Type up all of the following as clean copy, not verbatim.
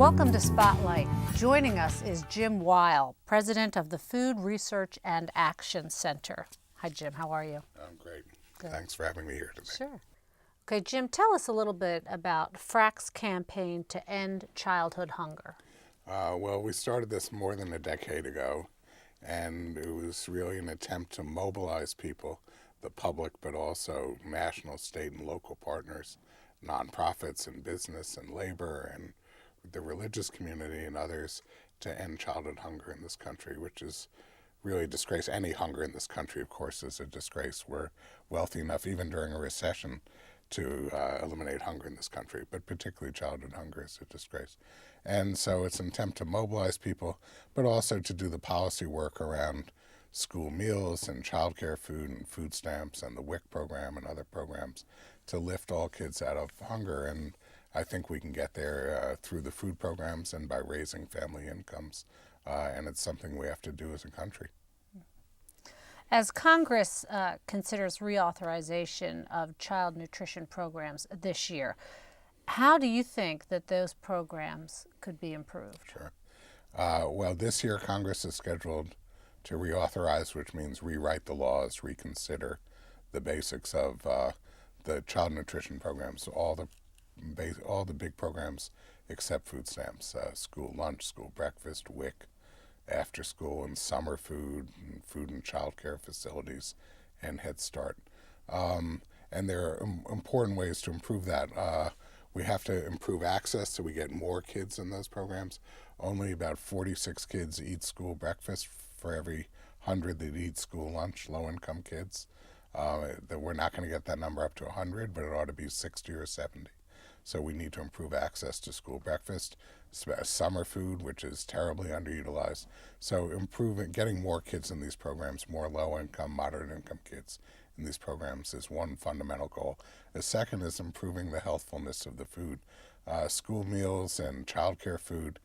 Welcome to Spotlight. Joining us is Jim Weil, president of the Food Research and Action Center. Hi, Jim. How are you? I'm great. Good. Thanks for having me here today. Sure. Okay, Jim, tell us a little bit about FRAC's campaign to end childhood hunger. Well, we started this more than a decade ago, and it was really an attempt to mobilize people, the public, but also national, state, and local partners, nonprofits and business and labor and the religious community and others to end childhood hunger in this country, which is really a disgrace. Any hunger in this country, of course, is a disgrace. We're wealthy enough, even during a recession, to eliminate hunger in this country, but particularly childhood hunger is a disgrace. And so it's an attempt to mobilize people, but also to do the policy work around school meals and childcare food and food stamps and the WIC program and other programs to lift all kids out of hunger. And I think we can get there through the food programs and by raising family incomes. And it's something we have to do as a country. As Congress considers reauthorization of child nutrition programs this year, how do you think that those programs could be improved? Sure. Well, this year Congress is scheduled to reauthorize, which means rewrite the laws, reconsider the basics of the child nutrition programs, all the big programs except food stamps, school lunch, school breakfast, WIC, after school and summer food and child care facilities, and Head Start. And there are important ways to improve that. We have to improve access so we get more kids in those programs. Only about 46 kids eat school breakfast for every 100 that eat school lunch, low-income kids. That we're not going to get that number up to 100, but it ought to be 60 or 70. So we need to improve access to school breakfast, summer food, which is terribly underutilized. So getting more kids in these programs, more low-income, moderate-income kids in these programs is one fundamental goal. The second is improving the healthfulness of the food. School meals and childcare food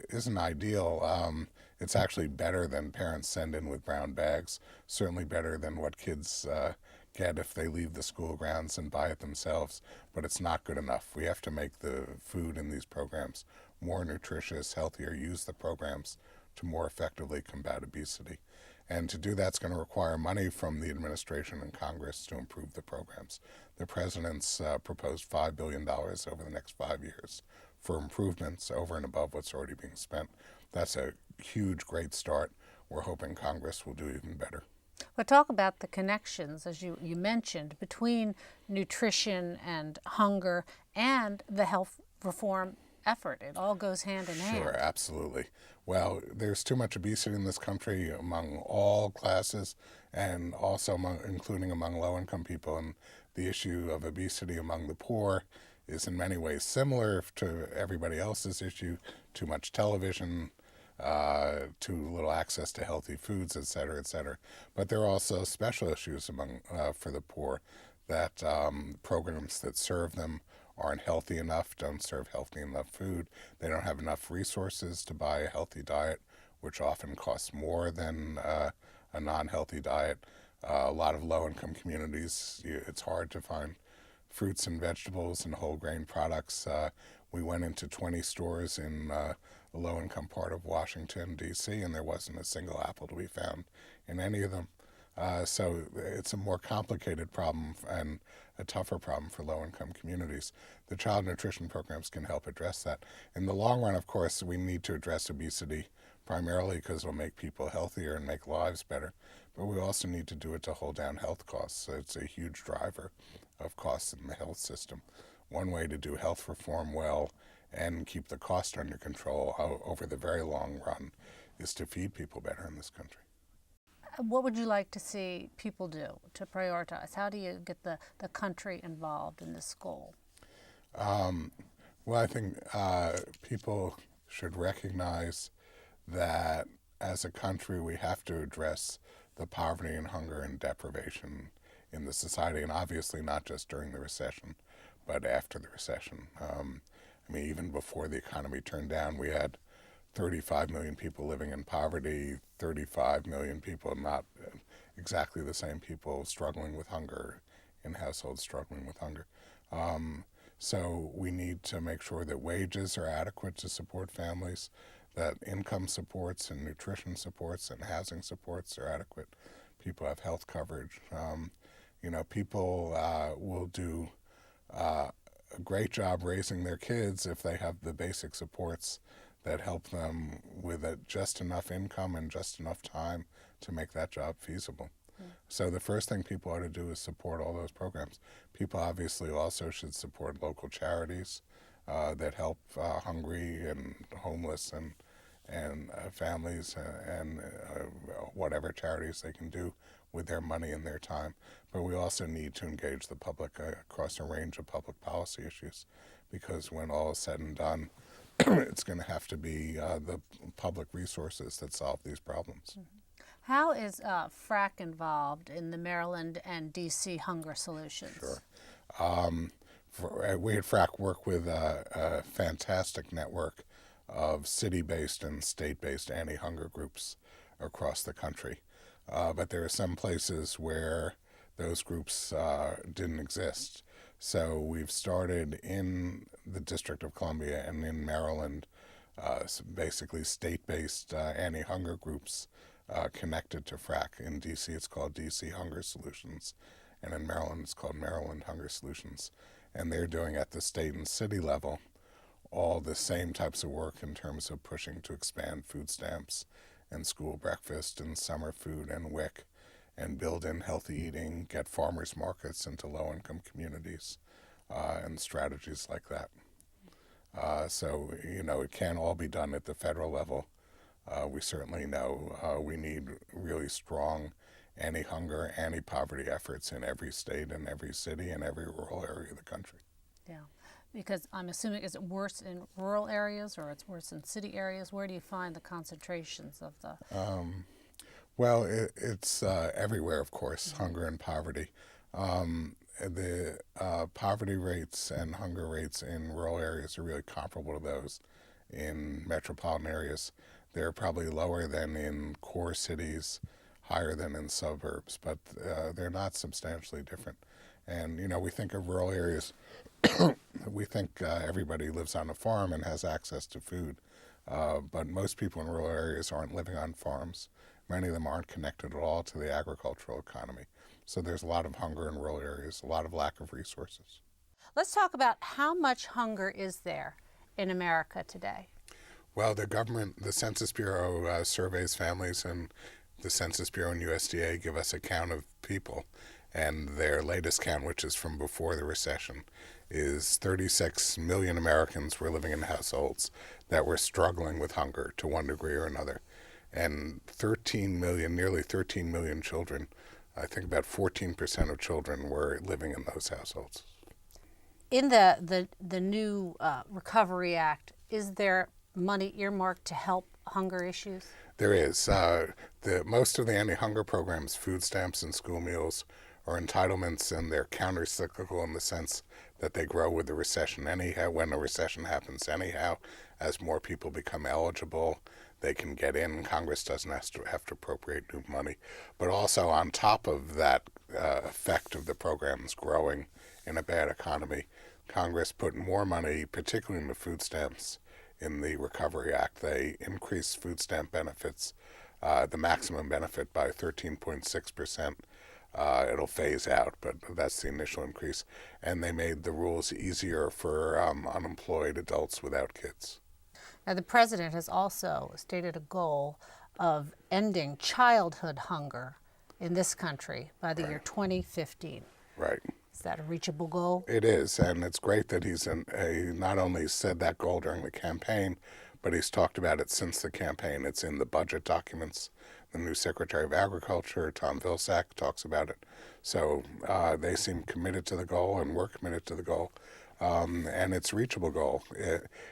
isn't ideal. It's actually better than parents send in with brown bags, certainly better than what kids get if they leave the school grounds and buy it themselves, but it's not good enough. We have to make the food in these programs more nutritious, healthier, use the programs to more effectively combat obesity. And to do that's going to require money from the administration and Congress to improve the programs. The president's proposed $5 billion over the next 5 years for improvements over and above what's already being spent. That's a huge, great start. We're hoping Congress will do even better. Well, talk about the connections, as you mentioned, between nutrition and hunger and the health reform effort. It all goes hand in hand. Sure, absolutely. Well, there's too much obesity in this country among all classes and also including among low-income people. And the issue of obesity among the poor is in many ways similar to everybody else's issue: too much television, too little access to healthy foods, et cetera, et cetera. But there are also special issues for the poor, that programs that serve them aren't healthy enough, don't serve healthy enough food. They don't have enough resources to buy a healthy diet, which often costs more than a non-healthy diet. A lot of low-income communities, it's hard to find fruits and vegetables and whole grain products. We went into 20 stores in the low-income part of Washington, D.C., and there wasn't a single apple to be found in any of them. So it's a more complicated problem and a tougher problem for low-income communities. The child nutrition programs can help address that. In the long run, of course, we need to address obesity primarily because it'll make people healthier and make lives better. But we also need to do it to hold down health costs. So it's a huge driver of costs in the health system. One way to do health reform well and keep the cost under control over the very long run is to feed people better in this country. What would you like to see people do to prioritize? How do you get the country involved in this goal? Well, I think people should recognize that as a country we have to address the poverty and hunger and deprivation in the society, and obviously not just during the recession, but after the recession. Even before the economy turned down, we had 35 million people living in poverty, 35 million people, not exactly the same people, struggling with hunger, in households struggling with hunger. So we need to make sure that wages are adequate to support families, that income supports and nutrition supports and housing supports are adequate. People have health coverage. People will do a great job raising their kids if they have the basic supports that help them with just enough income and just enough time to make that job feasible. So the first thing people ought to do is support all those programs. People obviously also should support local charities that help hungry and homeless and families and whatever charities they can do with their money and their time. But we also need to engage the public across a range of public policy issues, because when all is said and done, it's going to have to be the public resources that solve these problems. How is FRAC involved in the Maryland and D.C. hunger solutions? Sure. We at FRAC work with a fantastic network of city-based and state-based anti-hunger groups across the country. But there are some places where those groups didn't exist. So we've started in the District of Columbia and in Maryland, basically state-based anti-hunger groups connected to FRAC. In D.C. it's called D.C. Hunger Solutions, and in Maryland it's called Maryland Hunger Solutions. And they're doing at the state and city level all the same types of work in terms of pushing to expand food stamps and school breakfast and summer food and WIC, and build in healthy eating, get farmers markets into low-income communities, and strategies like that. So it can't all be done at the federal level. We certainly know we need really strong anti-hunger, anti-poverty efforts in every state and every city and every rural area of the country. Yeah, because I'm assuming, is it worse in rural areas or it's worse in city areas? Where do you find the concentrations of the... Well, it's everywhere, of course, hunger and poverty. The poverty rates and hunger rates in rural areas are really comparable to those in metropolitan areas. They're probably lower than in core cities, higher than in suburbs, but they're not substantially different. And, we think of rural areas, we think everybody lives on a farm and has access to food, but most people in rural areas aren't living on farms. Many of them aren't connected at all to the agricultural economy. So there's a lot of hunger in rural areas, a lot of lack of resources. Let's talk about how much hunger is there in America today. Well, the Census Bureau surveys families, and the Census Bureau and USDA give us a count of people. And their latest count, which is from before the recession, is 36 million Americans were living in households that were struggling with hunger to one degree or another. And 13 million, nearly 13 million children, I think about 14% of children were living in those households. In the new Recovery Act, is there money earmarked to help hunger issues? There is. Most of the anti-hunger programs, food stamps and school meals, are entitlements, and they're counter-cyclical in the sense that they grow with the recession anyhow. When a recession happens anyhow, as more people become eligible, they can get in. Congress doesn't have to appropriate new money. But also on top of that effect of the programs growing in a bad economy, Congress put more money, particularly into food stamps, in the Recovery Act. They increased food stamp benefits, the maximum benefit, by 13.6%. It'll phase out, but that's the initial increase. And they made the rules easier for unemployed adults without kids. Now, the president has also stated a goal of ending childhood hunger in this country by the year 2015. Right. Is that a reachable goal? It is, and it's great that he's not only said that goal during the campaign, but he's talked about it since the campaign. It's in the budget documents. The new Secretary of Agriculture, Tom Vilsack, talks about it. So they seem committed to the goal, and we're committed to the goal. And it's a reachable goal.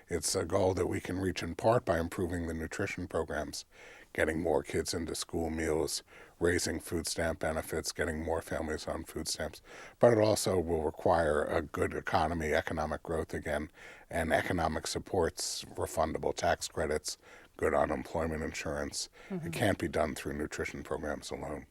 It's a goal that we can reach in part by improving the nutrition programs, getting more kids into school meals, raising food stamp benefits, getting more families on food stamps. But it also will require a good economy, economic growth again, and economic supports, refundable tax credits, good unemployment insurance. Mm-hmm. It can't be done through nutrition programs alone.